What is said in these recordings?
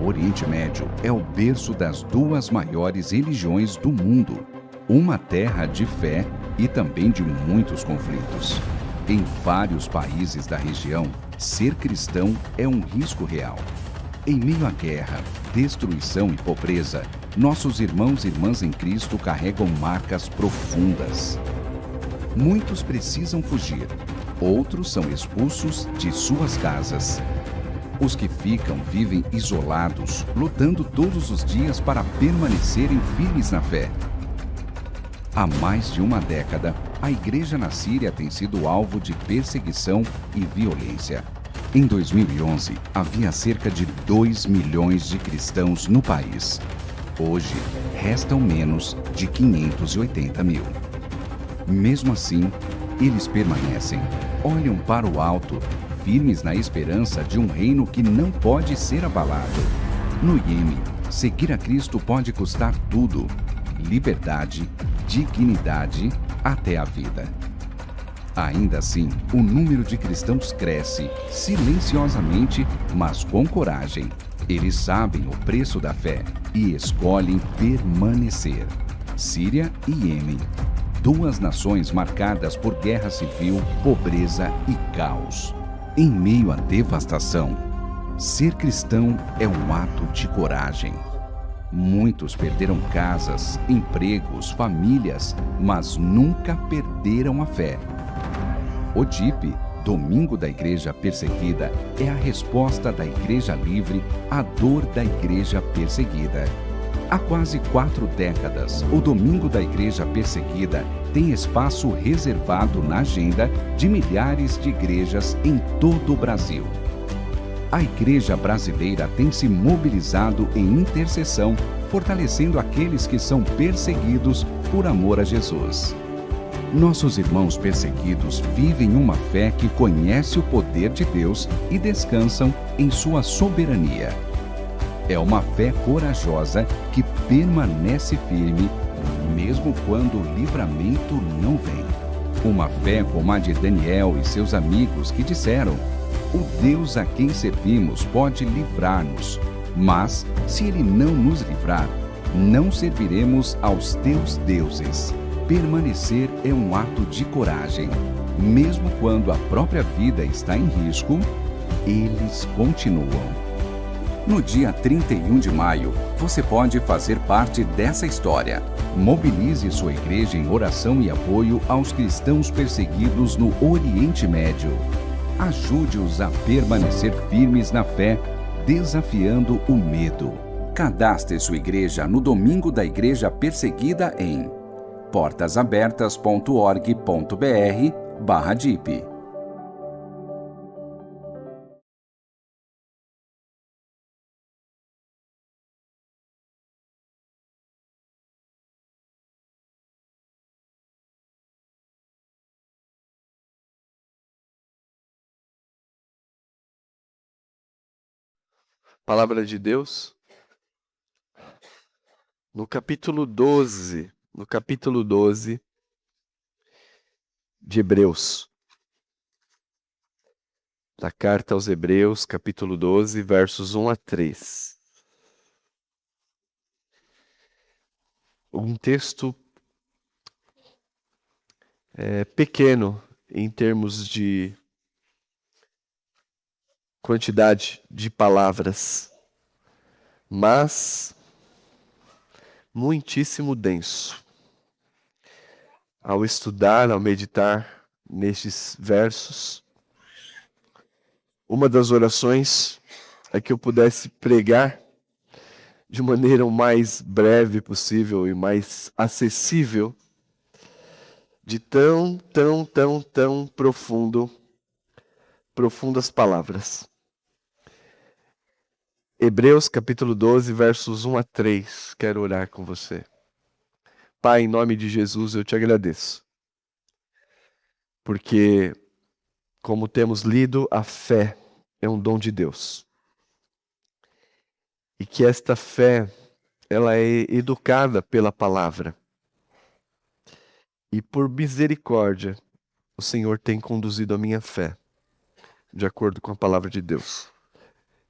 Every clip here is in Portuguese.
O Oriente Médio é o berço das duas maiores religiões do mundo, uma terra de fé e também de muitos conflitos. Em vários países da região, ser cristão é um risco real. Em meio à guerra, destruição e pobreza, nossos irmãos e irmãs em Cristo carregam marcas profundas. Muitos precisam fugir, outros são expulsos de suas casas. Os que ficam vivem isolados, lutando todos os dias para permanecerem firmes na fé. Há mais de uma década, a igreja na Síria tem sido alvo de perseguição e violência. Em 2011, havia cerca de 2 milhões de cristãos no país. Hoje, restam menos de 580 mil. Mesmo assim, eles permanecem, olham para o alto, firmes na esperança de um reino que não pode ser abalado. No Iêmen, seguir a Cristo pode custar tudo: liberdade, dignidade, até a vida. Ainda assim, o número de cristãos cresce, silenciosamente, mas com coragem. Eles sabem o preço da fé e escolhem permanecer. Síria e Iêmen, duas nações marcadas por guerra civil, pobreza e caos. Em meio à devastação, ser cristão é um ato de coragem. Muitos perderam casas, empregos, famílias, mas nunca perderam a fé. O DIP, Domingo da Igreja Perseguida, é a resposta da Igreja Livre à dor da Igreja Perseguida. Há quase 4 décadas, o Domingo da Igreja Perseguida tem espaço reservado na agenda de milhares de igrejas em todo o Brasil. A igreja brasileira tem se mobilizado em intercessão, fortalecendo aqueles que são perseguidos por amor a Jesus. Nossos irmãos perseguidos vivem uma fé que conhece o poder de Deus e descansam em sua soberania. É uma fé corajosa que permanece firme, mesmo quando o livramento não vem. Uma fé como a de Daniel e seus amigos que disseram: o Deus a quem servimos pode livrar-nos, mas, se Ele não nos livrar, não serviremos aos teus deuses. Permanecer é um ato de coragem. Mesmo quando a própria vida está em risco, eles continuam. No dia 31 de maio, você pode fazer parte dessa história. Mobilize sua igreja em oração e apoio aos cristãos perseguidos no Oriente Médio. Ajude-os a permanecer firmes na fé, desafiando o medo. Cadastre sua igreja no Domingo da Igreja Perseguida em portasabertas.org.br/DIP. Palavra de Deus, no capítulo 12 de Hebreus. Da carta aos Hebreus, capítulo 12, versos 1 a 3. Um texto pequeno em termos de quantidade de palavras, mas muitíssimo denso. Ao estudar, ao meditar nestes versos, uma das orações é que eu pudesse pregar de maneira o mais breve possível e mais acessível, de tão profundas palavras. Hebreus capítulo 12, versos 1 a 3. Quero orar com você. Pai, em nome de Jesus, eu te agradeço. Porque, como temos lido, a fé é um dom de Deus. E que esta fé, ela é educada pela palavra. E por misericórdia, o Senhor tem conduzido a minha fé, de acordo com a palavra de Deus.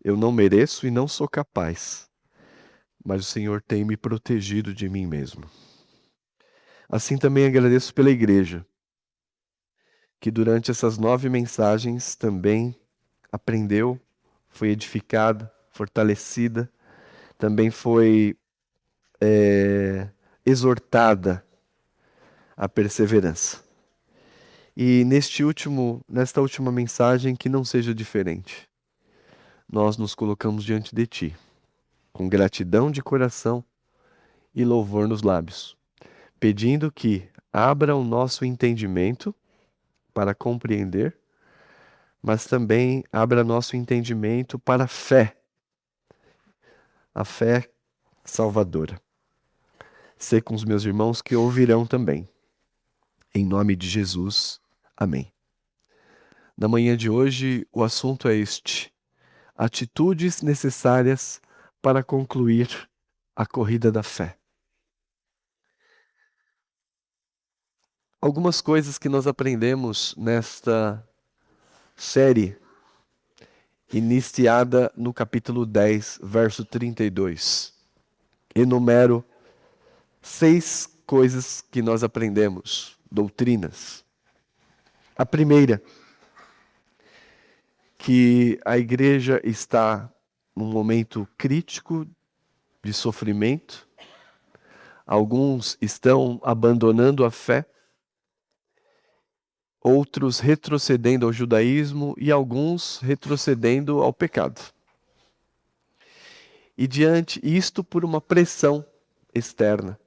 Eu não mereço e não sou capaz, mas o Senhor tem me protegido de mim mesmo. Assim também agradeço pela igreja, que durante essas 9 mensagens também aprendeu, foi edificada, fortalecida, também foi exortada à perseverança. E nesta última mensagem, que não seja diferente. Nós nos colocamos diante de Ti, com gratidão de coração e louvor nos lábios, pedindo que abra o nosso entendimento para compreender, mas também abra nosso entendimento para a fé salvadora. Sei com os meus irmãos que ouvirão também. Em nome de Jesus, amém. Na manhã de hoje, o assunto é este: atitudes necessárias para concluir a corrida da fé. Algumas coisas que nós aprendemos nesta série, iniciada no capítulo 10, verso 32. Enumero 6 coisas que nós aprendemos, doutrinas. A primeira, que a igreja está num momento crítico de sofrimento. Alguns estão abandonando a fé, outros retrocedendo ao judaísmo e alguns retrocedendo ao pecado. E diante isto por uma pressão externa.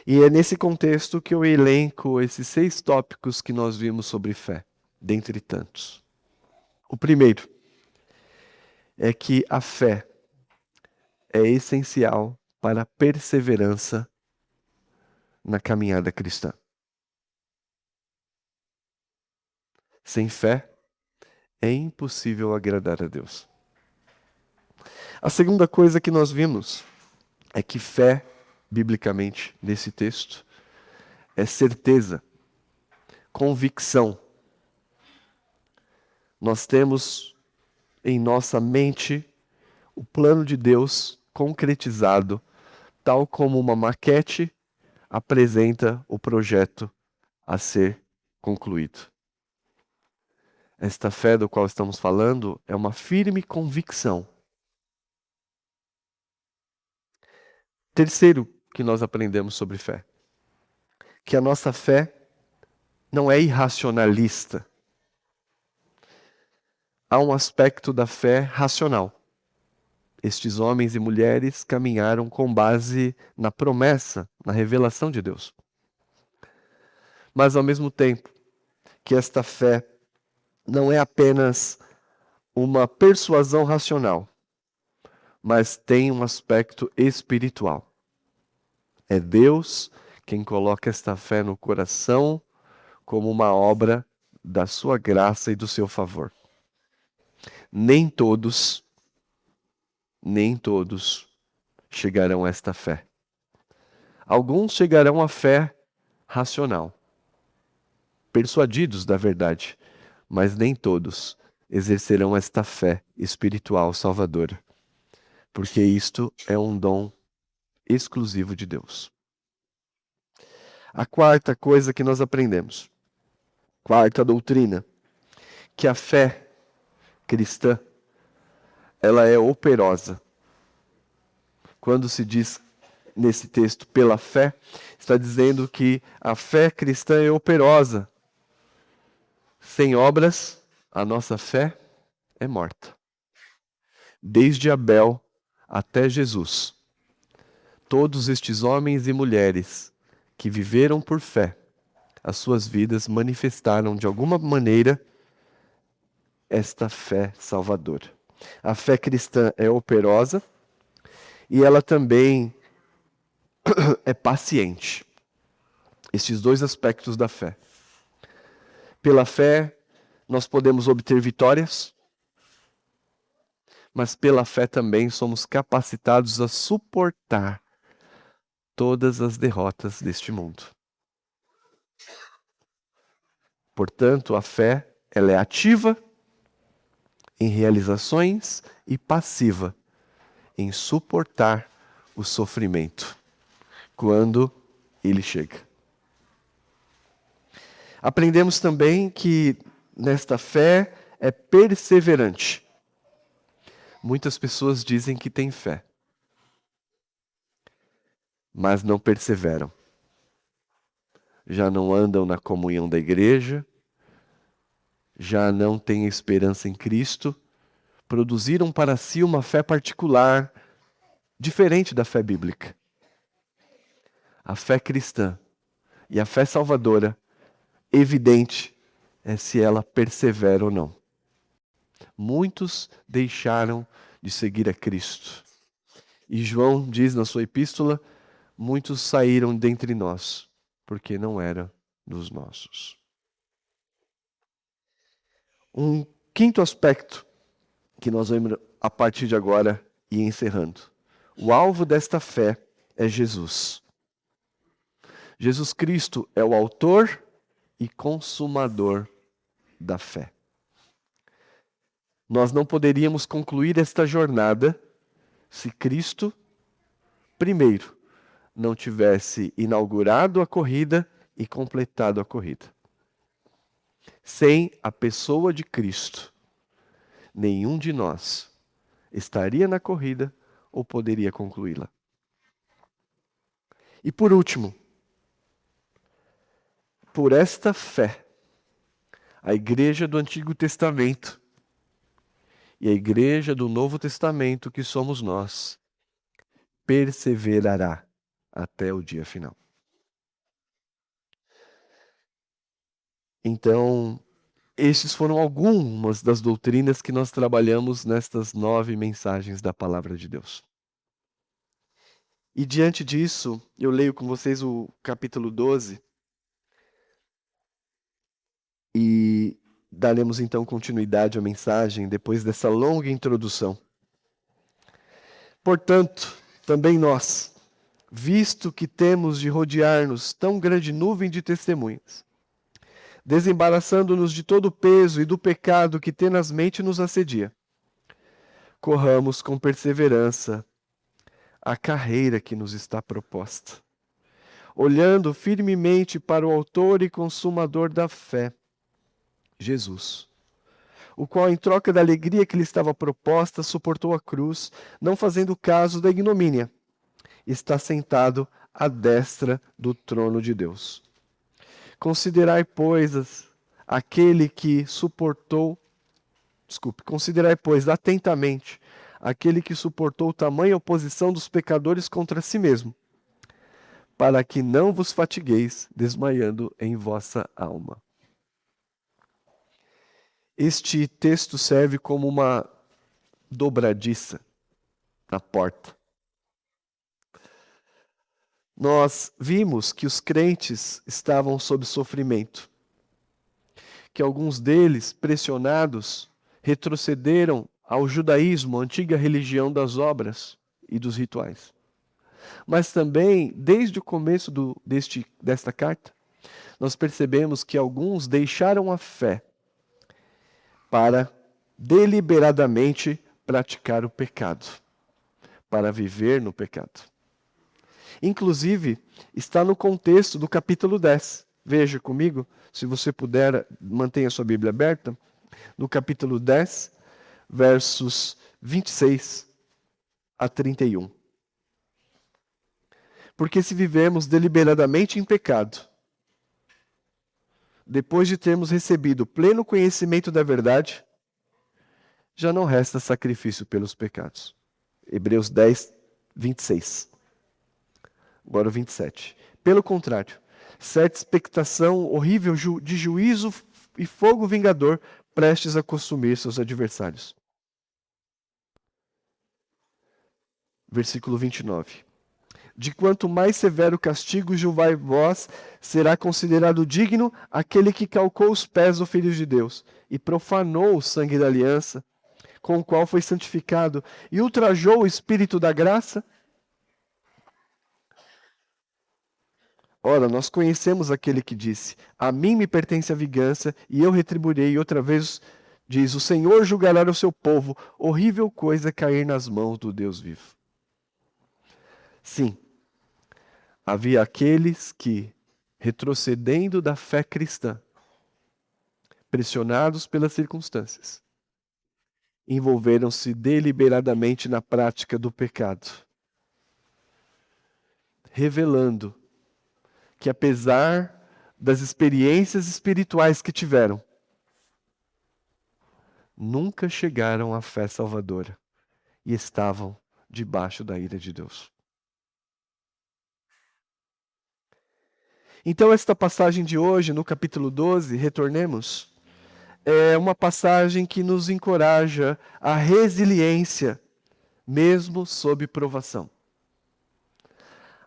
E é nesse contexto que eu elenco esses 6 tópicos que nós vimos sobre fé, dentre tantos. O primeiro é que a fé é essencial para a perseverança na caminhada cristã. Sem fé, é impossível agradar a Deus. A segunda coisa que nós vimos é que fé, biblicamente, nesse texto, é certeza, convicção. Nós temos em nossa mente o plano de Deus concretizado, tal como uma maquete apresenta o projeto a ser concluído. Esta fé do qual estamos falando é uma firme convicção. Terceiro que nós aprendemos sobre fé, que a nossa fé não é irracionalista. Há um aspecto da fé racional. Estes homens e mulheres caminharam com base na promessa, na revelação de Deus. Mas ao mesmo tempo que esta fé não é apenas uma persuasão racional, mas tem um aspecto espiritual. É Deus quem coloca esta fé no coração como uma obra da sua graça e do seu favor. Nem todos chegarão a esta fé. Alguns chegarão à fé racional, persuadidos da verdade, mas nem todos exercerão esta fé espiritual salvadora, porque isto é um dom exclusivo de Deus. A quarta coisa que nós aprendemos, quarta doutrina, que a fé cristã, ela é operosa. Quando se diz nesse texto pela fé, está dizendo que a fé cristã é operosa. Sem obras, a nossa fé é morta. Desde Abel até Jesus, todos estes homens e mulheres que viveram por fé, as suas vidas manifestaram de alguma maneira esta fé salvadora. A fé cristã é operosa e ela também é paciente. Estes 2 aspectos da fé. Pela fé, nós podemos obter vitórias, mas pela fé também somos capacitados a suportar todas as derrotas deste mundo. Portanto, a fé, ela é ativa em realizações e passiva em suportar o sofrimento quando ele chega. Aprendemos também que nesta fé é perseverante. Muitas pessoas dizem que têm fé, mas não perseveram. Já não andam na comunhão da igreja, já não têm esperança em Cristo, produziram para si uma fé particular, diferente da fé bíblica. A fé cristã e a fé salvadora, evidente é se ela persevera ou não. Muitos deixaram de seguir a Cristo. E João diz na sua epístola, muitos saíram dentre nós, porque não eram dos nossos. Um quinto aspecto que nós vamos a partir de agora e encerrando. O alvo desta fé é Jesus. Jesus Cristo é o autor e consumador da fé. Nós não poderíamos concluir esta jornada se Cristo, primeiro, não tivesse inaugurado a corrida e completado a corrida. Sem a pessoa de Cristo, nenhum de nós estaria na corrida ou poderia concluí-la. E por último, por esta fé, a igreja do Antigo Testamento e a igreja do Novo Testamento, que somos nós, perseverará até o dia final. Então, estes foram algumas das doutrinas que nós trabalhamos nestas 9 mensagens da Palavra de Deus. E diante disso, eu leio com vocês o capítulo 12 e daremos então continuidade à mensagem depois dessa longa introdução. Portanto, também nós, visto que temos de rodear-nos tão grande nuvem de testemunhas, desembaraçando-nos de todo o peso e do pecado que tenazmente nos assedia, corramos com perseverança a carreira que nos está proposta, olhando firmemente para o autor e consumador da fé, Jesus, o qual, em troca da alegria que lhe estava proposta, suportou a cruz, não fazendo caso da ignomínia. Está sentado à destra do trono de Deus. Considerai, pois, atentamente aquele que suportou tamanha oposição dos pecadores contra si mesmo, para que não vos fatigueis, desmaiando em vossa alma. Este texto serve como uma dobradiça na porta. Nós vimos que os crentes estavam sob sofrimento, que alguns deles, pressionados, retrocederam ao judaísmo, a antiga religião das obras e dos rituais. Mas também, desde o começo desta carta, nós percebemos que alguns deixaram a fé para deliberadamente praticar o pecado, para viver no pecado. Inclusive, está no contexto do capítulo 10. Veja comigo, se você puder, mantenha sua Bíblia aberta, no capítulo 10, versos 26 a 31. Porque se vivemos deliberadamente em pecado, depois de termos recebido pleno conhecimento da verdade, já não resta sacrifício pelos pecados. Hebreus 10, 26. Agora o 27. Pelo contrário, certa expectação horrível de juízo e fogo vingador prestes a consumir seus adversários. Versículo 29. De quanto mais severo castigo julgai vós, será considerado digno aquele que calcou os pés do Filho de Deus e profanou o sangue da aliança, com o qual foi santificado, e ultrajou o Espírito da graça. Ora, nós conhecemos aquele que disse: a mim me pertence a vingança, e eu retribuirei, e outra vez Diz: o Senhor julgará o seu povo, horrível coisa é cair nas mãos do Deus vivo. Sim, havia aqueles que, retrocedendo da fé cristã, pressionados pelas circunstâncias, envolveram-se deliberadamente na prática do pecado, revelando que, apesar das experiências espirituais que tiveram, nunca chegaram à fé salvadora e estavam debaixo da ira de Deus. Então, esta passagem de hoje, no capítulo 12, retornemos, é uma passagem que nos encoraja à resiliência, mesmo sob provação.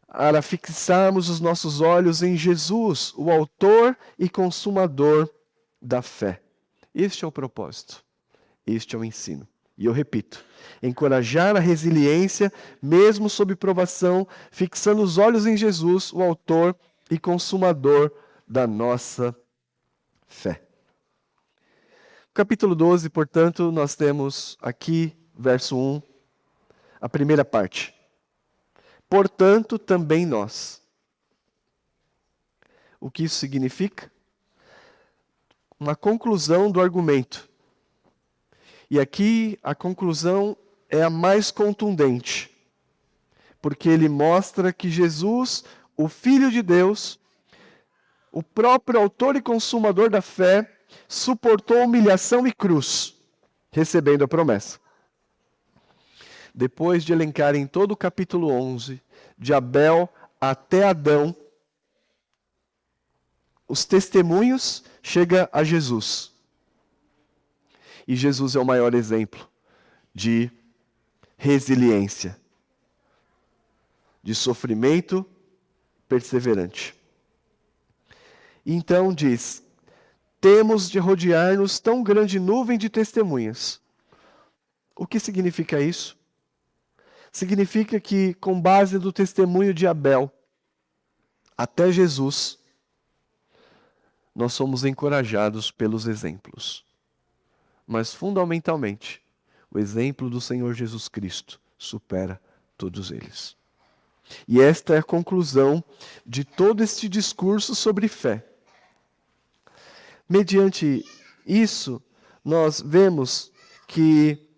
Para fixarmos os nossos olhos em Jesus, o autor e consumador da fé. Este é o propósito, este é o ensino. E eu repito, encorajar a resiliência, mesmo sob provação, fixando os olhos em Jesus, o autor e consumador da nossa fé. Capítulo 12, portanto, nós temos aqui, verso 1, a primeira parte. Portanto, também nós. O que isso significa? Uma conclusão do argumento. E aqui a conclusão é a mais contundente, porque ele mostra que Jesus, o Filho de Deus, o próprio autor e consumador da fé, suportou humilhação e cruz, recebendo a promessa. Depois de elencar em todo o capítulo 11, de Abel até Adão, os testemunhos, chega a Jesus. E Jesus é o maior exemplo de resiliência, de sofrimento perseverante. Então diz: temos de rodear-nos tão grande nuvem de testemunhas. O que significa isso? Significa que, com base no testemunho de Abel até Jesus, nós somos encorajados pelos exemplos. Mas, fundamentalmente, o exemplo do Senhor Jesus Cristo supera todos eles. E esta é a conclusão de todo este discurso sobre fé. Mediante isso, nós vemos que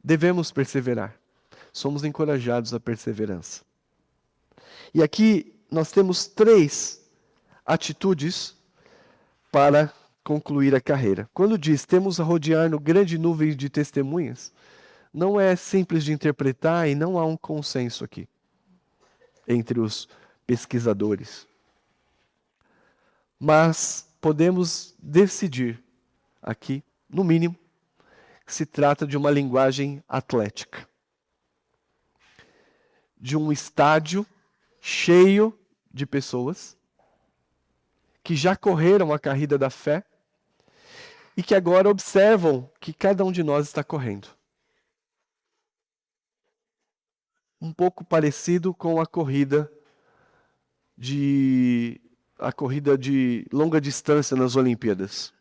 devemos perseverar. Somos encorajados à perseverança. E aqui nós temos 3 atitudes para concluir a carreira. Quando diz temos a rodear no grande nuvem de testemunhas, não é simples de interpretar e não há um consenso aqui entre os pesquisadores. Mas podemos decidir aqui, no mínimo, que se trata de uma linguagem atlética. De um estádio cheio de pessoas que já correram a corrida da fé e que agora observam que cada um de nós está correndo. Um pouco parecido com a corrida de longa distância nas Olimpíadas,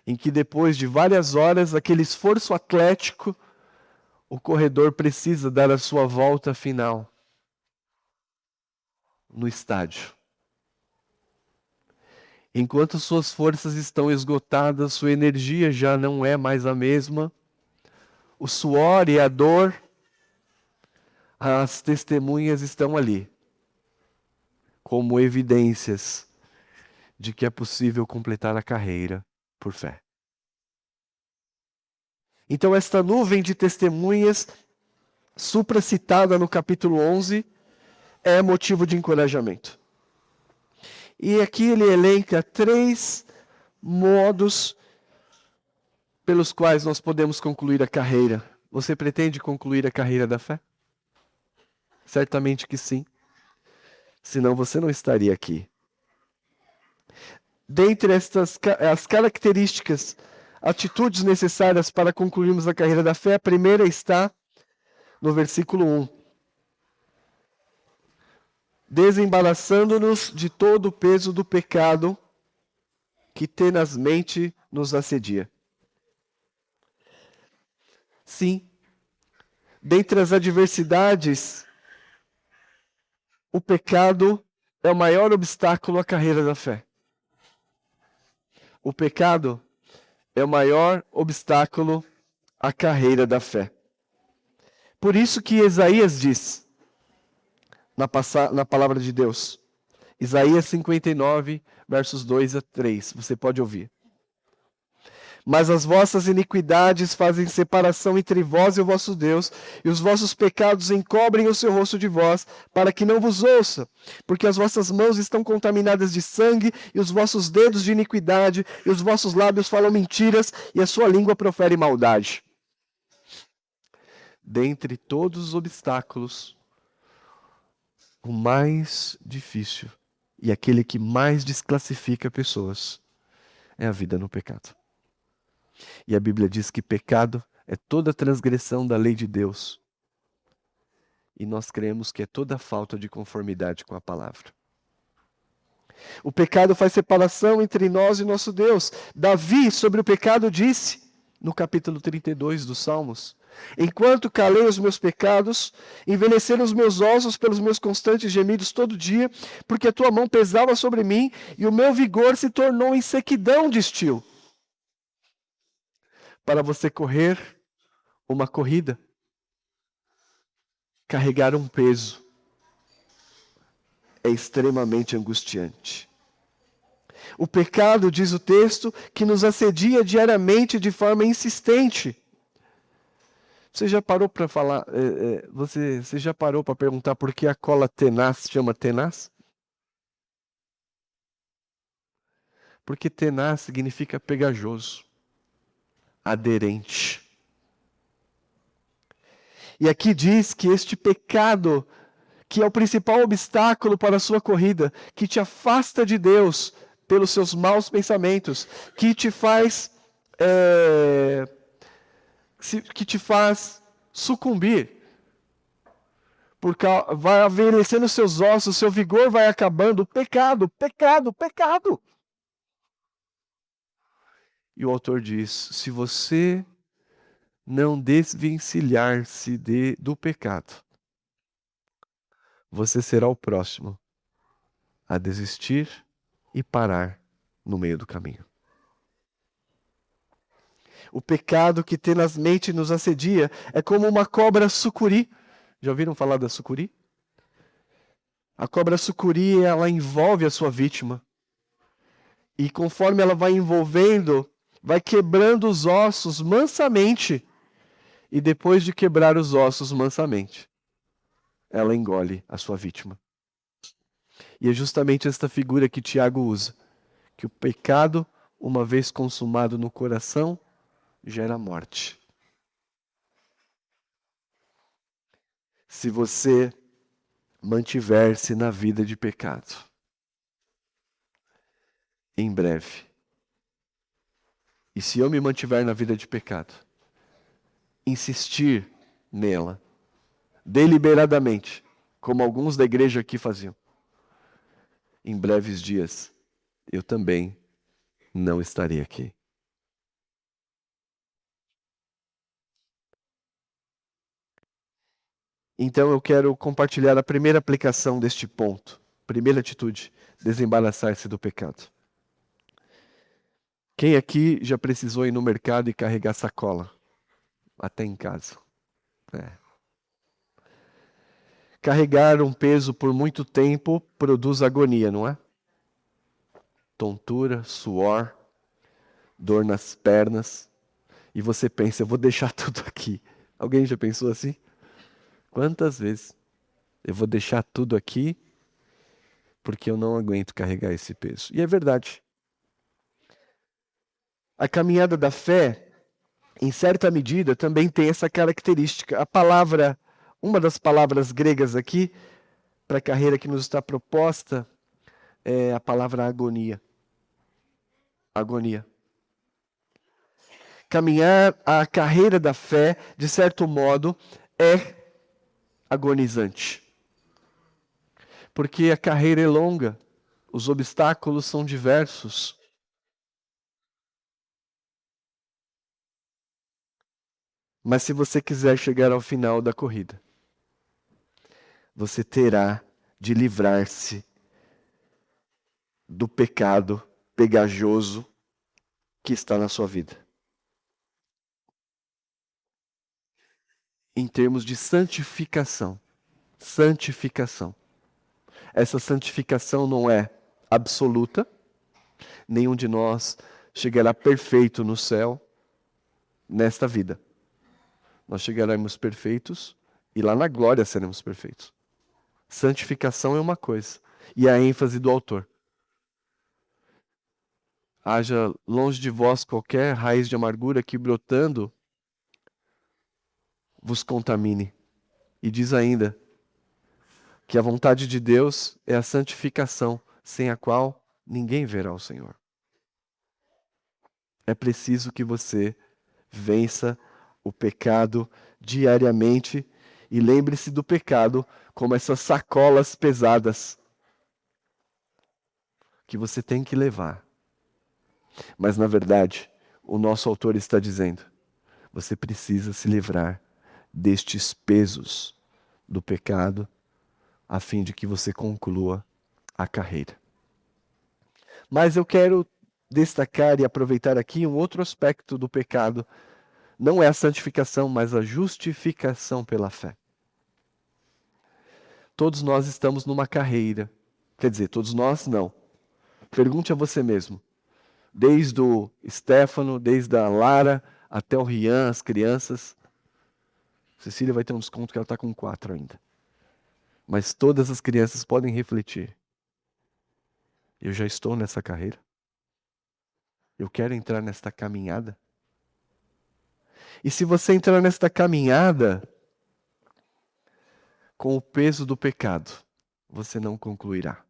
em que depois de várias horas, aquele esforço atlético, o corredor precisa dar a sua volta final no estádio. Enquanto suas forças estão esgotadas, sua energia já não é mais a mesma, o suor e a dor, as testemunhas estão ali, como evidências de que é possível completar a carreira por fé. Então, esta nuvem de testemunhas, supracitada no capítulo 11, é motivo de encorajamento. E aqui ele elenca 3 modos pelos quais nós podemos concluir a carreira. Você pretende concluir a carreira da fé? Certamente que sim. Senão você não estaria aqui. Dentre as características, atitudes necessárias para concluirmos a carreira da fé, a primeira está no versículo 1. Desembaraçando-nos de todo o peso do pecado que tenazmente nos assedia. Sim, dentre as adversidades, o pecado é o maior obstáculo à carreira da fé. O pecado é o maior obstáculo à carreira da fé. Por isso que Isaías diz, na palavra de Deus, Isaías 59, versos 2 a 3, você pode ouvir. Mas as vossas iniquidades fazem separação entre vós e o vosso Deus, e os vossos pecados encobrem o seu rosto de vós, para que não vos ouça, porque as vossas mãos estão contaminadas de sangue, e os vossos dedos de iniquidade, e os vossos lábios falam mentiras, e a sua língua profere maldade. Dentre todos os obstáculos, o mais difícil e aquele que mais desclassifica pessoas é a vida no pecado. E a Bíblia diz que pecado é toda transgressão da lei de Deus. E nós cremos que é toda falta de conformidade com a palavra. O pecado faz separação entre nós e nosso Deus. Davi, sobre o pecado, disse, no capítulo 32 dos Salmos: enquanto calei os meus pecados, envelheceram os meus ossos pelos meus constantes gemidos todo dia, porque a tua mão pesava sobre mim e o meu vigor se tornou em sequidão de estio. Para você correr uma corrida, carregar um peso é extremamente angustiante. O pecado, diz o texto, que nos assedia diariamente de forma insistente. Você já parou para falar? Você já parou para perguntar por que a cola tenaz chama tenaz? Porque tenaz significa pegajoso, aderente. E aqui diz que este pecado, que é o principal obstáculo para a sua corrida, que te afasta de Deus pelos seus maus pensamentos, que te faz sucumbir, porque vai envelhecendo os seus ossos, seu vigor vai acabando. Pecado, pecado, pecado. E o autor diz: se você não desvencilhar-se do pecado, você será o próximo a desistir e parar no meio do caminho. O pecado que tenazmente nos assedia é como uma cobra sucuri. Já ouviram falar da sucuri? A cobra sucuri, ela envolve a sua vítima. E conforme ela vai envolvendo, vai quebrando os ossos mansamente. E depois de quebrar os ossos mansamente, ela engole a sua vítima. E é justamente esta figura que Tiago usa, que o pecado, uma vez consumado no coração, gera morte. Se você mantiver-se na vida de pecado, em breve, e se eu me mantiver na vida de pecado, insistir nela, deliberadamente, como alguns da igreja aqui faziam, em breves dias, eu também não estarei aqui. Então eu quero compartilhar a primeira aplicação deste ponto. Primeira atitude: desembaraçar-se do pecado. Quem aqui já precisou ir no mercado e carregar sacola? Até em casa. Carregar um peso por muito tempo produz agonia, não é? Tontura, suor, dor nas pernas. E você pensa: eu vou deixar tudo aqui. Alguém já pensou assim? Quantas vezes? Eu vou deixar tudo aqui porque eu não aguento carregar esse peso. E é verdade. A caminhada da fé, em certa medida, também tem essa característica. A palavra, uma das palavras gregas aqui, para a carreira que nos está proposta, é a palavra agonia. Agonia. Caminhar a carreira da fé, de certo modo, é agonizante. Porque a carreira é longa, os obstáculos são diversos. Mas se você quiser chegar ao final da corrida, você terá de livrar-se do pecado pegajoso que está na sua vida. Em termos de santificação. Santificação. Essa santificação não é absoluta. Nenhum de nós chegará perfeito no céu nesta vida. Nós chegaremos perfeitos e lá na glória seremos perfeitos. Santificação é uma coisa. E a ênfase do autor. Haja longe de vós qualquer raiz de amargura que brotando vos contamine. E diz ainda que a vontade de Deus é a santificação, sem a qual ninguém verá o Senhor. É preciso que você vença o pecado diariamente e lembre-se do pecado como essas sacolas pesadas que você tem que levar. Mas, na verdade, o nosso autor está dizendo, você precisa se livrar destes pesos do pecado a fim de que você conclua a carreira. Mas eu quero destacar e aproveitar aqui um outro aspecto do pecado. Não é a santificação, mas a justificação pela fé. Todos nós estamos numa carreira. Quer dizer, todos nós não. Pergunte a você mesmo. Desde o Stefano, desde a Lara, até o Rian, as crianças. Cecília vai ter um desconto que ela está com 4 ainda. Mas todas as crianças podem refletir. Eu já estou nessa carreira? Eu quero entrar nesta caminhada? E se você entrar nesta caminhada com o peso do pecado, você não concluirá.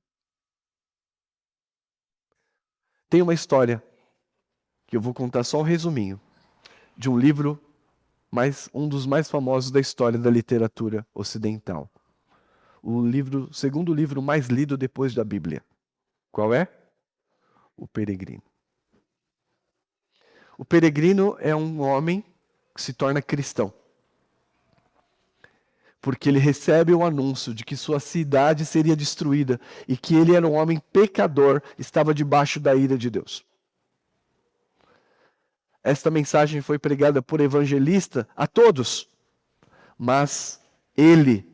Tem uma história que eu vou contar só um resuminho de um livro, um dos mais famosos da história da literatura ocidental. O segundo livro mais lido depois da Bíblia. Qual é? O Peregrino. O Peregrino é um homem que se torna cristão. Porque ele recebe o anúncio de que sua cidade seria destruída e que ele era um homem pecador, estava debaixo da ira de Deus. Esta mensagem foi pregada por evangelista a todos, mas ele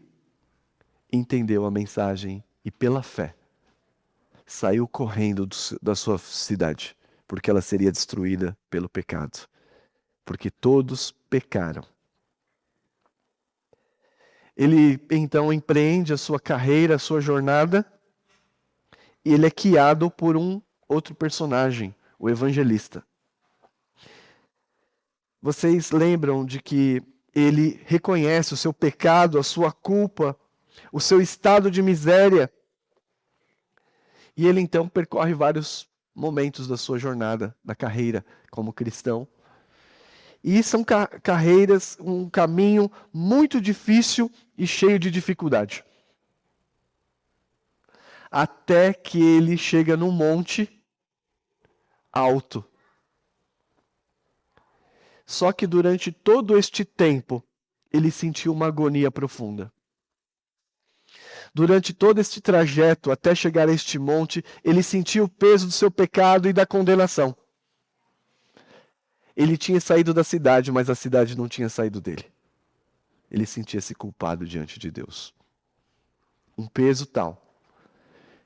entendeu a mensagem e pela fé saiu correndo da sua cidade, porque ela seria destruída pelo pecado. Porque todos pecaram. Ele então empreende a sua carreira, a sua jornada, e ele é guiado por um outro personagem, o evangelista. Vocês lembram de que ele reconhece o seu pecado, a sua culpa, o seu estado de miséria, e ele então percorre vários momentos da sua jornada, da carreira como cristão. E são carreiras, um caminho muito difícil e cheio de dificuldade. Até que ele chega num monte alto. Só que durante todo este tempo, ele sentiu uma agonia profunda. Durante todo este trajeto até chegar a este monte, ele sentiu o peso do seu pecado e da condenação. Ele tinha saído da cidade, mas a cidade não tinha saído dele. Ele sentia-se culpado diante de Deus. Um peso tal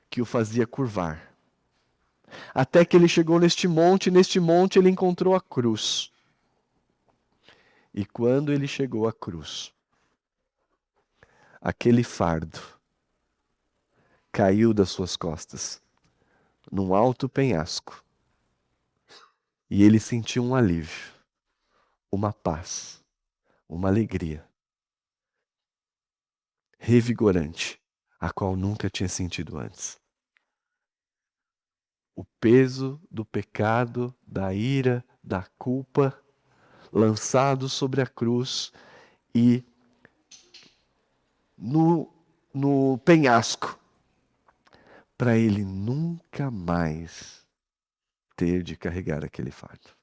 que o fazia curvar. Até que ele chegou neste monte, e neste monte ele encontrou a cruz. E quando ele chegou à cruz, aquele fardo caiu das suas costas, num alto penhasco. E ele sentiu um alívio, uma paz, uma alegria revigorante, a qual nunca tinha sentido antes. O peso do pecado, da ira, da culpa, lançado sobre a cruz e no penhasco, para ele nunca mais ter de carregar aquele fardo.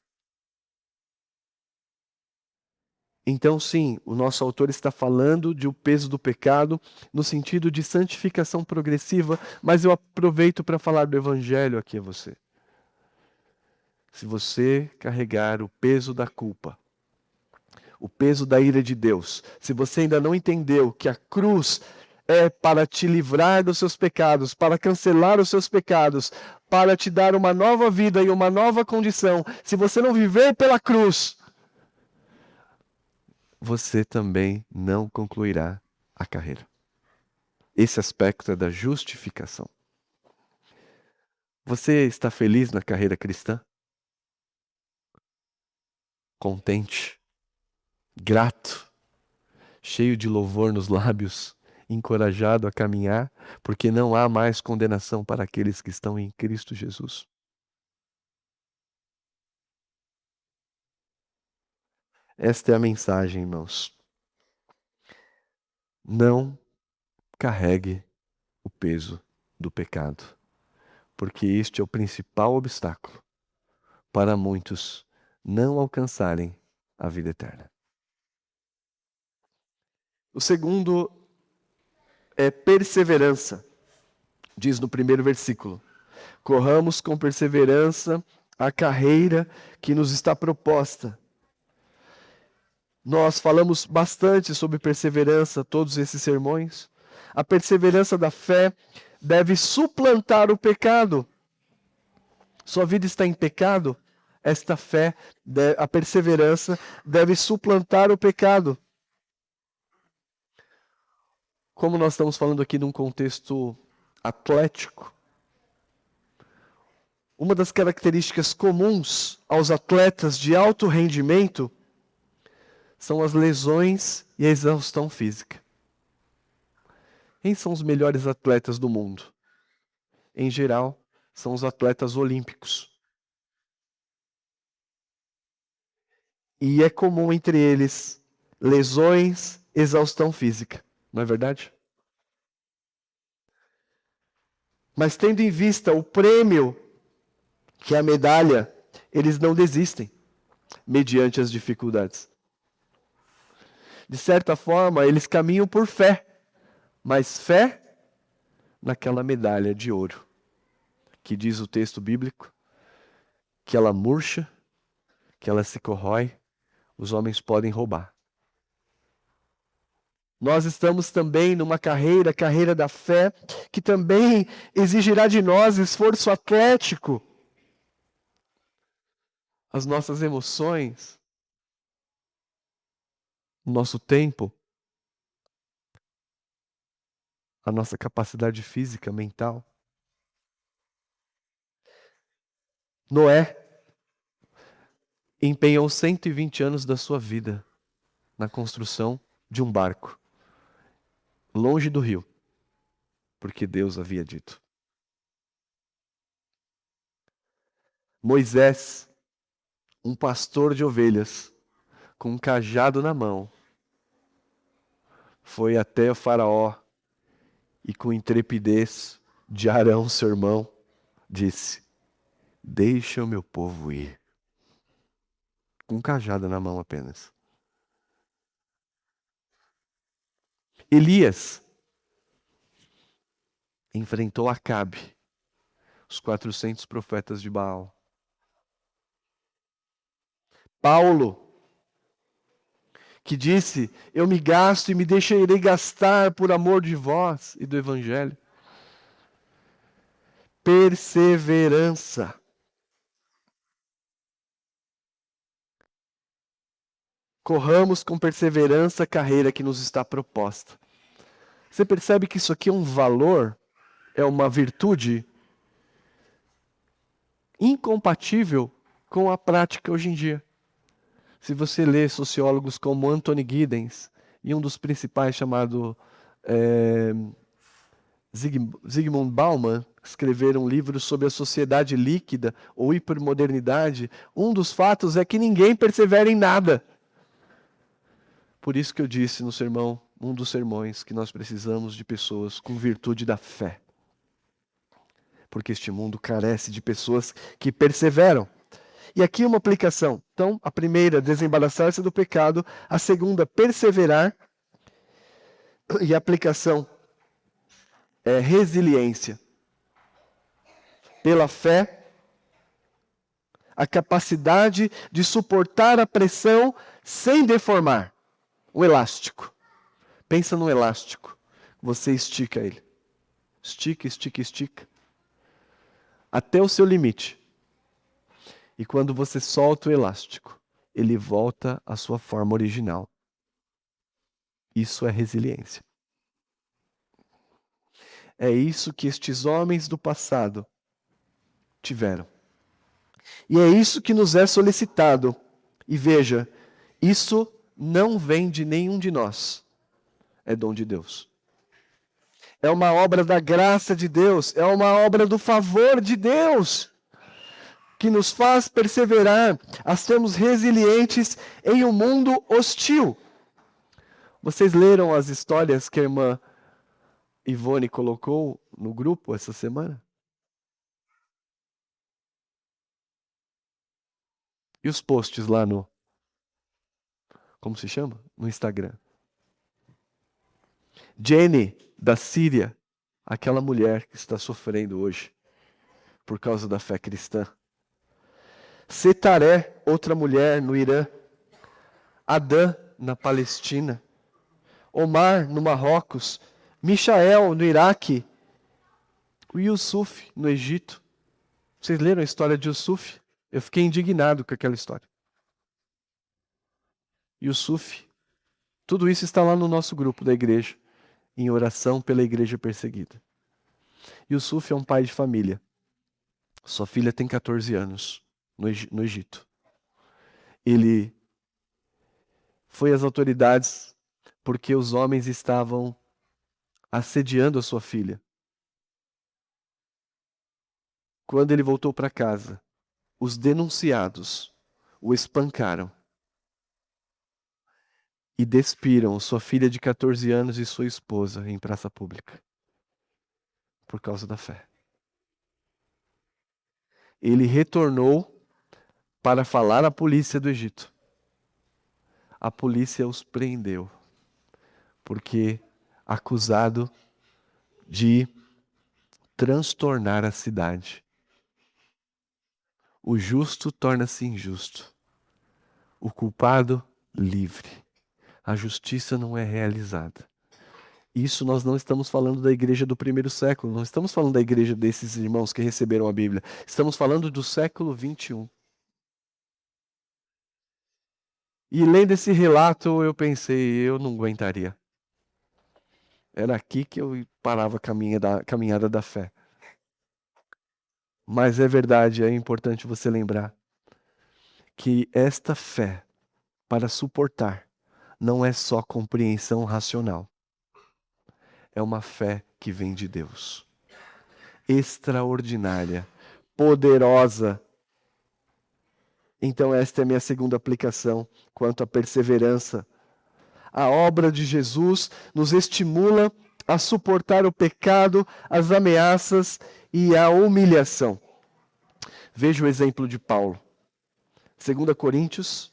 Então, sim, o nosso autor está falando de o peso do pecado no sentido de santificação progressiva, mas eu aproveito para falar do evangelho aqui a você. Se você carregar o peso da culpa, o peso da ira de Deus, se você ainda não entendeu que a cruz é para te livrar dos seus pecados, para cancelar os seus pecados, para te dar uma nova vida e uma nova condição, se você não viver pela cruz, você também não concluirá a carreira. Esse aspecto é da justificação. Você está feliz na carreira cristã? Contente, grato, cheio de louvor nos lábios, encorajado a caminhar, porque não há mais condenação para aqueles que estão em Cristo Jesus. Esta é a mensagem, irmãos. Não carregue o peso do pecado, porque este é o principal obstáculo para muitos não alcançarem a vida eterna. O segundo é perseverança. Diz no primeiro versículo: corramos com perseverança a carreira que nos está proposta. Nós falamos bastante sobre perseverança, todos esses sermões. A perseverança da fé deve suplantar o pecado. Sua vida está em pecado? Esta fé, a perseverança, deve suplantar o pecado. Como nós estamos falando aqui num contexto atlético, uma das características comuns aos atletas de alto rendimento são as lesões e a exaustão física. Quem são os melhores atletas do mundo? Em geral, são os atletas olímpicos. E é comum entre eles lesões, exaustão física. Não é verdade? Mas tendo em vista o prêmio, que é a medalha, eles não desistem, mediante as dificuldades. De certa forma, eles caminham por fé, mas fé naquela medalha de ouro, que diz o texto bíblico, que ela murcha, que ela se corrói, os homens podem roubar. Nós estamos também numa carreira da fé, que também exigirá de nós esforço atlético. As nossas emoções, o nosso tempo, a nossa capacidade física, mental. Noé empenhou 120 anos da sua vida na construção de um barco, longe do rio, porque Deus havia dito. Moisés, um pastor de ovelhas, com um cajado na mão, foi até o faraó e com intrepidez de Arão, seu irmão, disse: deixa o meu povo ir. Com um cajado na mão apenas. Elias enfrentou Acabe, os 400 profetas de Baal. Paulo, que disse: eu me gasto e me deixarei gastar por amor de vós e do Evangelho. Perseverança. Corramos com perseverança a carreira que nos está proposta. Você percebe que isso aqui é um valor, é uma virtude incompatível com a prática hoje em dia. Se você lê sociólogos como Anthony Giddens e um dos principais chamado Zygmunt Bauman, escreveram um livro sobre a sociedade líquida ou hipermodernidade, um dos fatos é que ninguém persevera em nada. Por isso que eu disse no sermão, um dos sermões, que nós precisamos de pessoas com virtude da fé. Porque este mundo carece de pessoas que perseveram. E aqui uma aplicação. Então, a primeira, desembaraçar-se do pecado. A segunda, perseverar. E a aplicação é resiliência. Pela fé, a capacidade de suportar a pressão sem deformar. O elástico. Pensa no elástico. Você estica ele. Estica, estica, estica. Até o seu limite. E quando você solta o elástico, ele volta à sua forma original. Isso é resiliência. É isso que estes homens do passado tiveram. E é isso que nos é solicitado. E veja, isso não vem de nenhum de nós. É dom de Deus. É uma obra da graça de Deus. É uma obra do favor de Deus. Que nos faz perseverar a sermos resilientes em um mundo hostil. Vocês leram as histórias que a irmã Ivone colocou no grupo essa semana? E os posts lá no... Como se chama? No Instagram. Jenny, da Síria, aquela mulher que está sofrendo hoje por causa da fé cristã. Setaré, outra mulher no Irã. Adã, na Palestina. Omar, no Marrocos. Michael, no Iraque. O Yusuf, no Egito. Vocês leram a história de Yusuf? Eu fiquei indignado com aquela história. Yusuf. Tudo isso está lá no nosso grupo da igreja, em oração pela igreja perseguida. Yusuf é um pai de família. Sua filha tem 14 anos, no Egito. Ele foi às autoridades porque os homens estavam assediando a sua filha. Quando ele voltou para casa, os denunciados o espancaram e despiram sua filha de 14 anos e sua esposa em praça pública, por causa da fé. Ele retornou para falar à polícia do Egito. A polícia os prendeu, porque acusado de transtornar a cidade. O justo torna-se injusto, o culpado livre. A justiça não é realizada. Isso nós não estamos falando da igreja do primeiro século, não estamos falando da igreja desses irmãos que receberam a Bíblia. Estamos falando do século 21. E lendo esse relato, eu pensei, eu não aguentaria. Era aqui que eu parava a caminhada da fé. Mas é verdade, é importante você lembrar que esta fé, para suportar, não é só compreensão racional. É uma fé que vem de Deus. Extraordinária, poderosa. Então esta é a minha segunda aplicação quanto à perseverança. A obra de Jesus nos estimula a suportar o pecado, as ameaças e a humilhação. Veja o exemplo de Paulo. 2 Coríntios,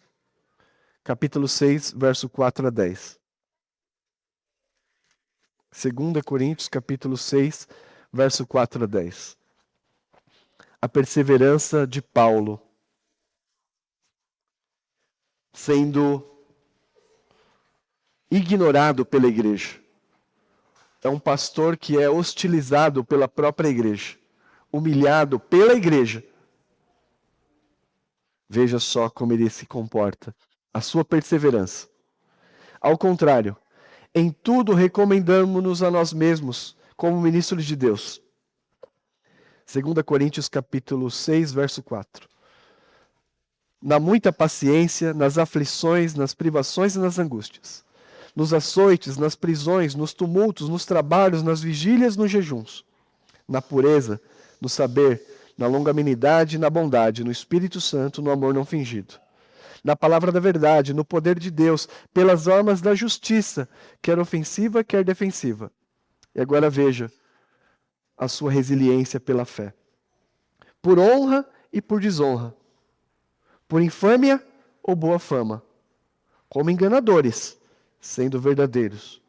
capítulo 6, verso 4 a 10. 2 Coríntios, capítulo 6, verso 4 a 10. A perseverança de Paulo, sendo ignorado pela igreja. É um pastor que é hostilizado pela própria igreja, humilhado pela igreja. Veja só como ele se comporta, a sua perseverança. Ao contrário, em tudo recomendamos-nos a nós mesmos, como ministros de Deus. 2 Coríntios capítulo 6, verso 4. Na muita paciência, nas aflições, nas privações e nas angústias. Nos açoites, nas prisões, nos tumultos, nos trabalhos, nas vigílias, nos jejuns. Na pureza, no saber, na longanimidade, na bondade, no Espírito Santo, no amor não fingido. Na palavra da verdade, no poder de Deus, pelas armas da justiça, quer ofensiva, quer defensiva. E agora veja a sua resiliência pela fé. Por honra e por desonra. por infâmia ou boa fama, como enganadores, sendo verdadeiros,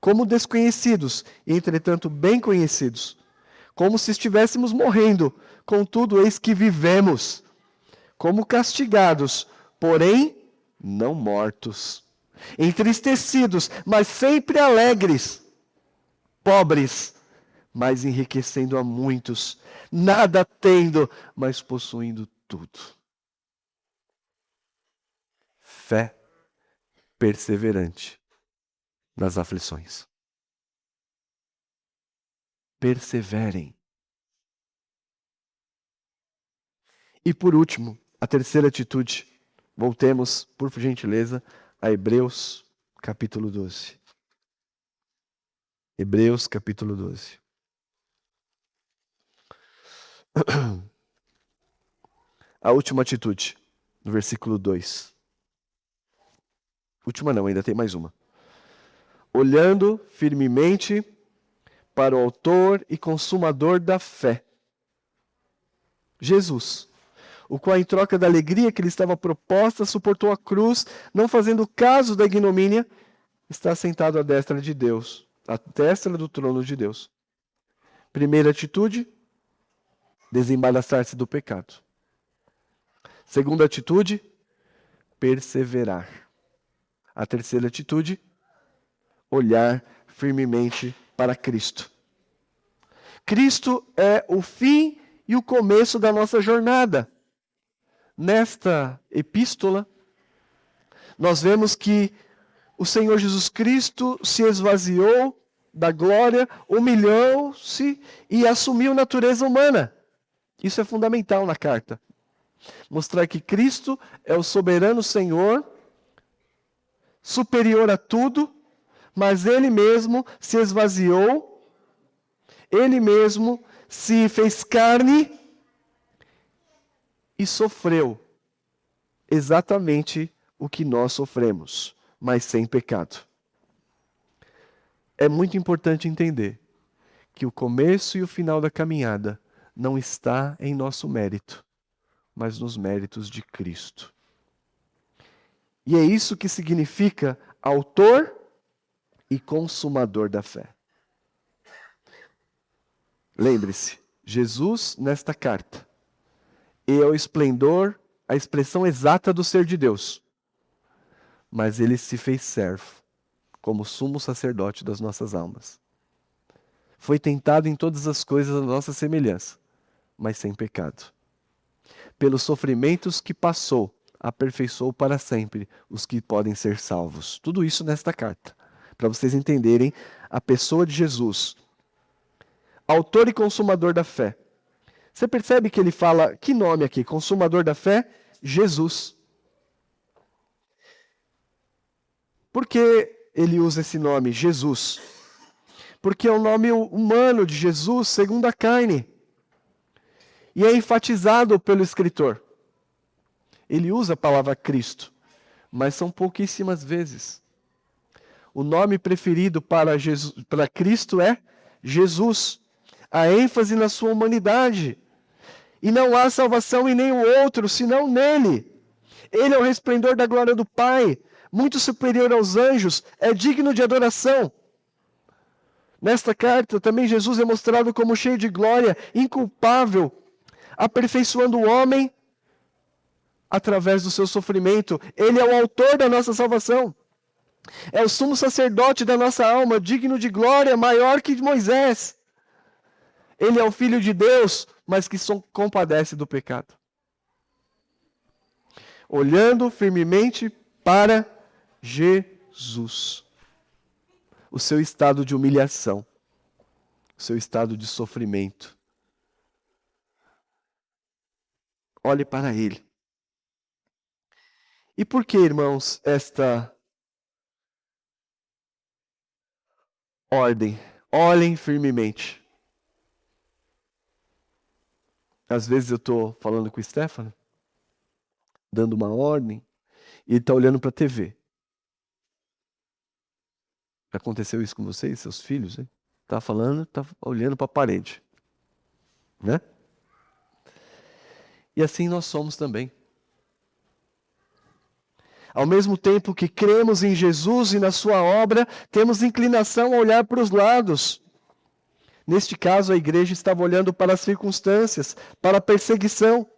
como desconhecidos, e entretanto bem conhecidos, como se estivéssemos morrendo, contudo eis que vivemos, como castigados, porém não mortos, entristecidos, mas sempre alegres, pobres, mas enriquecendo a muitos, nada tendo, mas possuindo tudo. Fé perseverante nas aflições. Perseverem. E por último, a terceira atitude. Voltemos, por gentileza, a Hebreus capítulo 12. Hebreus capítulo 12. A última atitude, no versículo 2. Última não, ainda tem mais uma. Olhando firmemente para o autor e consumador da fé, Jesus, o qual em troca da alegria que lhe estava proposta, suportou a cruz, não fazendo caso da ignomínia, está sentado à destra de Deus, à destra do trono de Deus. Primeira atitude, desembaraçar-se do pecado. Segunda atitude, perseverar. A terceira atitude, olhar firmemente para Cristo. Cristo é o fim e o começo da nossa jornada. Nesta epístola, nós vemos que o Senhor Jesus Cristo se esvaziou da glória, humilhou-se e assumiu natureza humana. Isso é fundamental na carta. Mostrar que Cristo é o soberano Senhor, superior a tudo, mas Ele mesmo se esvaziou, Ele mesmo se fez carne e sofreu exatamente o que nós sofremos, mas sem pecado. É muito importante entender que o começo e o final da caminhada não está em nosso mérito, mas nos méritos de Cristo. E é isso que significa autor e consumador da fé. Lembre-se, Jesus, nesta carta, é o esplendor, a expressão exata do ser de Deus. Mas ele se fez servo, como sumo sacerdote das nossas almas. Foi tentado em todas as coisas à nossa semelhança, mas sem pecado. Pelos sofrimentos que passou, aperfeiçoou para sempre os que podem ser salvos. Tudo isso nesta carta, para vocês entenderem a pessoa de Jesus, autor e consumador da fé. Você percebe que ele fala, que nome aqui? Consumador da fé? Jesus. Por que ele usa esse nome, Jesus? Porque é o nome humano de Jesus, segundo a carne. E é enfatizado pelo escritor. Ele usa a palavra Cristo, mas são pouquíssimas vezes. O nome preferido para Cristo é Jesus. A ênfase na sua humanidade. E não há salvação em nenhum outro, senão nele. Ele é o resplendor da glória do Pai, muito superior aos anjos, é digno de adoração. Nesta carta, também Jesus é mostrado como cheio de glória, inculpável, aperfeiçoando o homem através do seu sofrimento. Ele é o autor da nossa salvação. É o sumo sacerdote da nossa alma, digno de glória, maior que Moisés. Ele é o Filho de Deus, mas que compadece do pecado. Olhando firmemente para Jesus. O seu estado de humilhação. O seu estado de sofrimento. Olhe para Ele. E por que, irmãos, esta ordem? Olhem firmemente. Às vezes eu estou falando com o Stefano, dando uma ordem, e ele está olhando para a TV. Já aconteceu isso com vocês, seus filhos? Está falando, está olhando para a parede. Né? E assim nós somos também. Ao mesmo tempo que cremos em Jesus e na sua obra, temos inclinação a olhar para os lados. Neste caso, a igreja estava olhando para as circunstâncias, para a perseguição.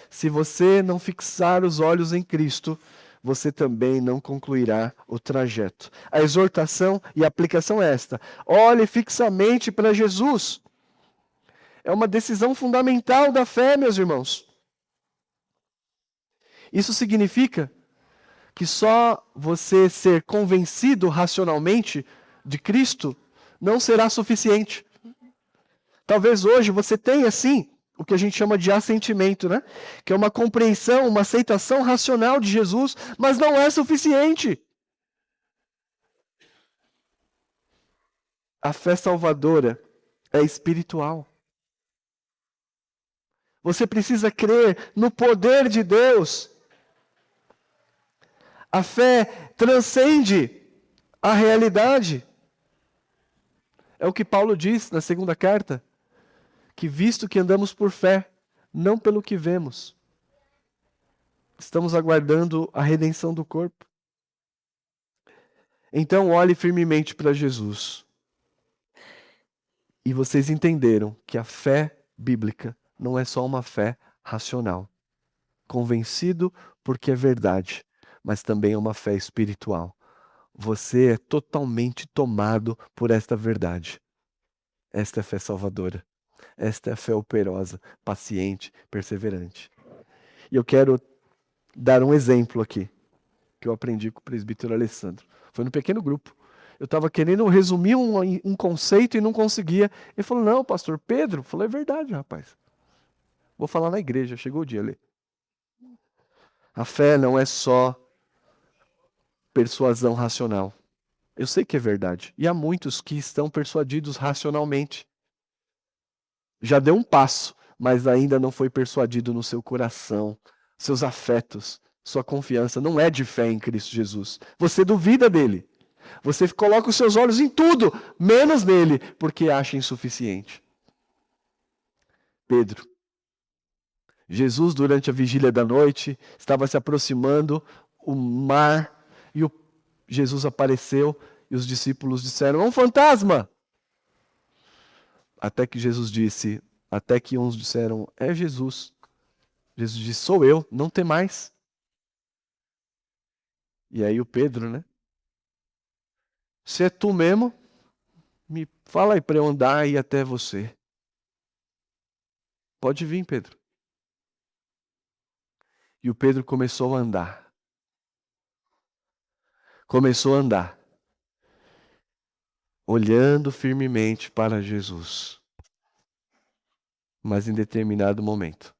Se você não fixar os olhos em Cristo, você também não concluirá o trajeto. A exortação e a aplicação é esta: olhe fixamente para Jesus. É uma decisão fundamental da fé, meus irmãos. Isso significa que só você ser convencido racionalmente de Cristo não será suficiente. Talvez hoje você tenha, sim, o que a gente chama de assentimento, né? Que é uma compreensão, uma aceitação racional de Jesus, mas não é suficiente. A fé salvadora é espiritual. Você precisa crer no poder de Deus. A fé transcende a realidade. É o que Paulo diz na segunda carta, que visto que andamos por fé, não pelo que vemos, estamos aguardando a redenção do corpo. Então olhe firmemente para Jesus. E vocês entenderam que a fé bíblica não é só uma fé racional, convencido porque é verdade, mas também é uma fé espiritual. Você é totalmente tomado por esta verdade. Esta é a fé salvadora. Esta é a fé operosa, paciente, perseverante. E eu quero dar um exemplo aqui, que eu aprendi com o presbítero Alessandro. Foi num pequeno grupo. Eu estava querendo resumir um conceito e não conseguia. Ele falou, não, pastor Pedro. Eu falei, é verdade, rapaz. Vou falar na igreja, chegou o dia ali. A fé não é só persuasão racional. Eu sei que é verdade. E há muitos que estão persuadidos racionalmente. Já deu um passo, mas ainda não foi persuadido no seu coração, seus afetos, sua confiança. Não é de fé em Cristo Jesus. Você duvida dele. Você coloca os seus olhos em tudo, menos nele, porque acha insuficiente. Pedro. Jesus, durante a vigília da noite, estava se aproximando, o mar, e Jesus apareceu, e os discípulos disseram, é um fantasma! Até que Jesus disse, até que uns disseram, é Jesus. Jesus disse, sou eu, não tem mais. E aí o Pedro, né? Se é tu mesmo, me fala aí para eu andar e ir até você. Pode vir, Pedro. E o Pedro começou a andar. Começou a andar. Olhando firmemente para Jesus. Mas em determinado momento,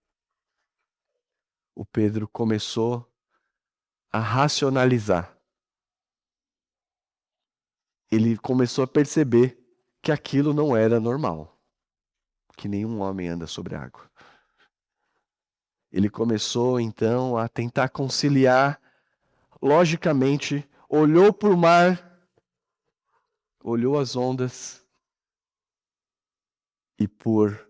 o Pedro começou a racionalizar. Ele começou a perceber que aquilo não era normal. Que nenhum homem anda sobre a água. Ele começou então a tentar conciliar logicamente, olhou para o mar, olhou as ondas e por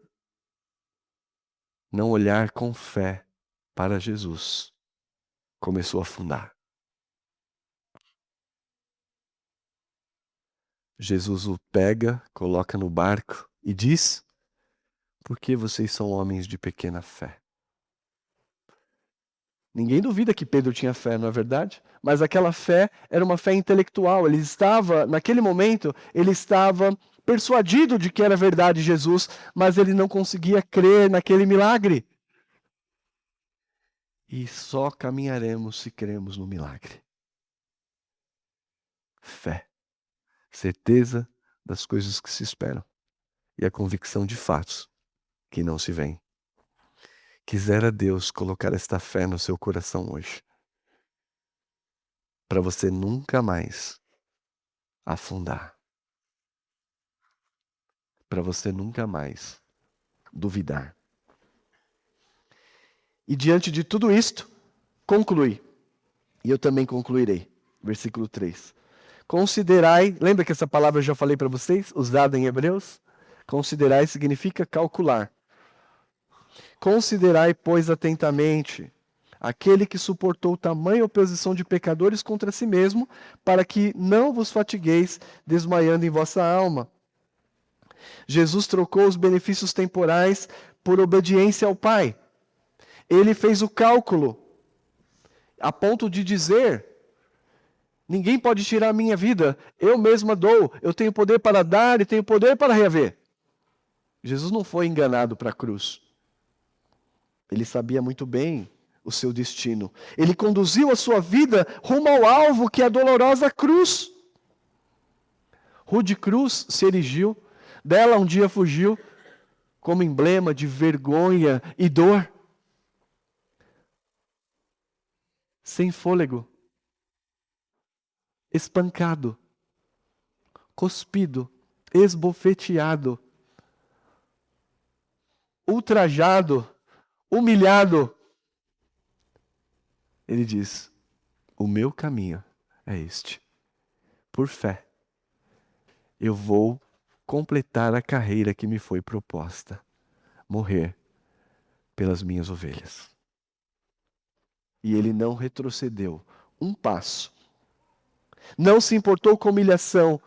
não olhar com fé para Jesus, começou a afundar. Jesus o pega, coloca no barco e diz, por que vocês são homens de pequena fé? Ninguém duvida que Pedro tinha fé, não é verdade? Mas aquela fé era uma fé intelectual. Ele estava, naquele momento, ele estava persuadido de que era verdade Jesus, mas ele não conseguia crer naquele milagre. E só caminharemos se cremos no milagre. Fé. Certeza das coisas que se esperam. E a convicção de fatos que não se veem. Quisera Deus colocar esta fé no seu coração hoje. Para você nunca mais afundar. Para você nunca mais duvidar. E diante de tudo isto, conclui. E eu também concluirei. Versículo 3. Considerai, lembra que essa palavra eu já falei para vocês, usada em Hebreus? Considerai significa calcular. Considerai, pois, atentamente aquele que suportou tamanha oposição de pecadores contra si mesmo, para que não vos fatigueis desmaiando em vossa alma. Jesus trocou os benefícios temporais por obediência ao Pai. Ele fez o cálculo a ponto de dizer: ninguém pode tirar a minha vida, eu mesma dou, eu tenho poder para dar e tenho poder para reaver. Jesus não foi enganado para a cruz. Ele sabia muito bem o seu destino. Ele conduziu a sua vida rumo ao alvo, que é a dolorosa cruz. Rude cruz se erigiu, dela um dia fugiu, como emblema de vergonha e dor. Sem fôlego, espancado, cuspido, esbofeteado, ultrajado, humilhado. Ele diz: o meu caminho é este. Por fé, eu vou completar a carreira que me foi proposta. Morrer pelas minhas ovelhas. E ele não retrocedeu um passo. Não se importou com humilhação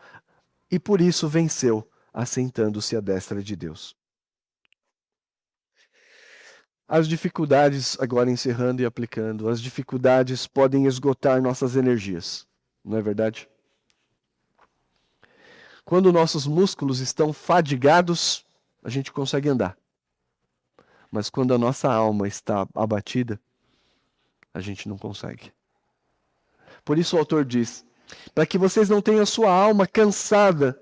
e por isso venceu, assentando-se à destra de Deus. As dificuldades, agora encerrando e aplicando, as dificuldades podem esgotar nossas energias, não é verdade? Quando nossos músculos estão fadigados, a gente consegue andar. Mas quando a nossa alma está abatida, a gente não consegue. Por isso o autor diz: para que vocês não tenham a sua alma cansada,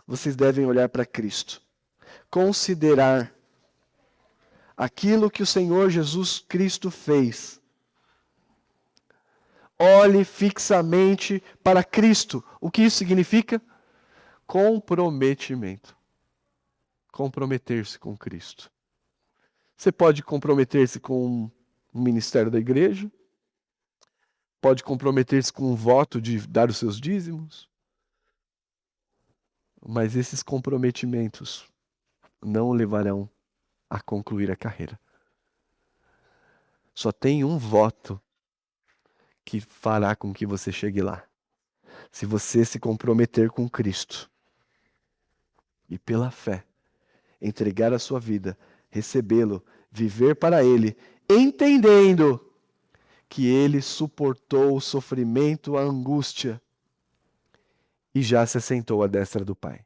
vocês devem olhar para Cristo. Considerar aquilo que o Senhor Jesus Cristo fez. Olhe fixamente para Cristo. O que isso significa? Comprometimento. Comprometer-se com Cristo. Você pode comprometer-se com o ministério da igreja, pode comprometer-se com um voto de dar os seus dízimos, mas esses comprometimentos não o levarão a concluir a carreira. Só tem um voto que fará com que você chegue lá. Se você se comprometer com Cristo e pela fé entregar a sua vida, recebê-lo, viver para Ele, entendendo que Ele suportou o sofrimento, a angústia e já se assentou à destra do Pai.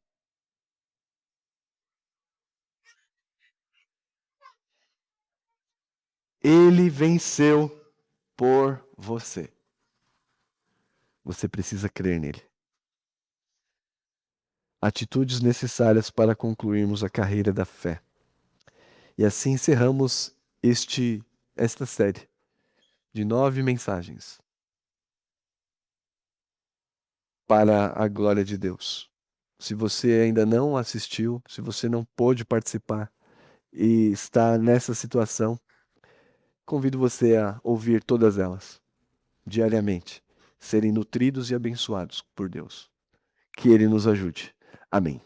Ele venceu por você. Você precisa crer nele. Atitudes necessárias para concluirmos a carreira da fé. E assim encerramos esta série de 9 mensagens para a glória de Deus. Se você ainda não assistiu, se você não pôde participar e está nessa situação, convido você a ouvir todas elas diariamente, serem nutridos e abençoados por Deus. Que Ele nos ajude. Amém.